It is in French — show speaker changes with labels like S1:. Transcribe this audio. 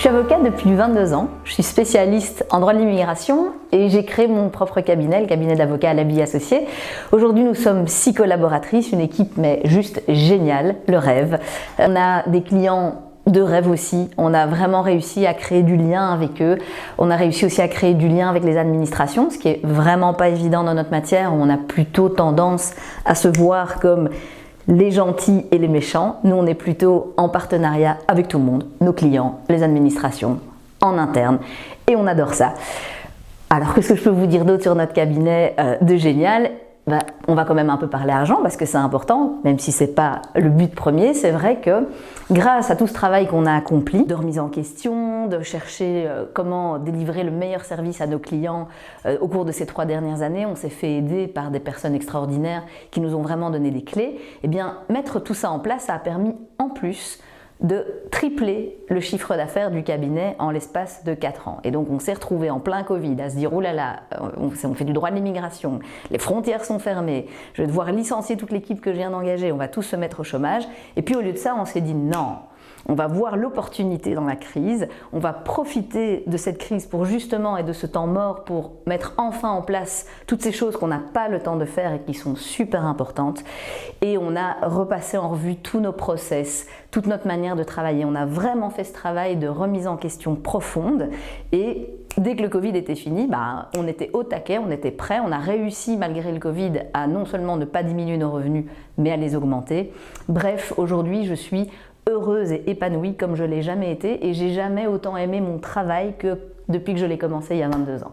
S1: Je suis avocate depuis 22 ans, je suis spécialiste en droit de l'immigration et j'ai créé mon propre cabinet, le cabinet d'avocats Alabi Associés. Aujourd'hui, nous sommes 6 collaboratrices, une équipe mais juste géniale, le rêve. On a des clients de rêve aussi, on a vraiment réussi à créer du lien avec eux, on a réussi aussi à créer du lien avec les administrations, ce qui est vraiment pas évident dans notre matière, où on a plutôt tendance à se voir comme les gentils et les méchants. Nous, on est plutôt en partenariat avec tout le monde, nos clients, les administrations, en interne, et on adore ça. Alors, qu'est-ce que je peux vous dire d'autre sur notre cabinet de génial ? On va quand même un peu parler argent parce que c'est important, même si ce n'est pas le but premier. C'est vrai que grâce à tout ce travail qu'on a accompli, de remise en question, de chercher comment délivrer le meilleur service à nos clients au cours de ces 3 dernières années, on s'est fait aider par des personnes extraordinaires qui nous ont vraiment donné des clés. Et bien, mettre tout ça en place, ça a permis en plus de tripler le chiffre d'affaires du cabinet en l'espace de 4 ans. Et donc on s'est retrouvé en plein Covid à se dire « Oh là là, on fait du droit de l'immigration, les frontières sont fermées, je vais devoir licencier toute l'équipe que je viens d'engager, on va tous se mettre au chômage. » Et puis au lieu de ça, on s'est dit « Non, on va voir l'opportunité dans la crise, on va profiter de cette crise pour justement et de ce temps mort pour mettre enfin en place toutes ces choses qu'on n'a pas le temps de faire et qui sont super importantes. » Et on a repassé en revue tous nos process, toute notre manière de travailler. On a vraiment fait ce travail de remise en question profonde et dès que le Covid était fini, on était au taquet, on était prêts, on a réussi malgré le Covid à non seulement ne pas diminuer nos revenus mais à les augmenter. Bref, aujourd'hui je suis heureuse et épanouie comme je l'ai jamais été et j'ai jamais autant aimé mon travail que depuis que je l'ai commencé il y a 22 ans.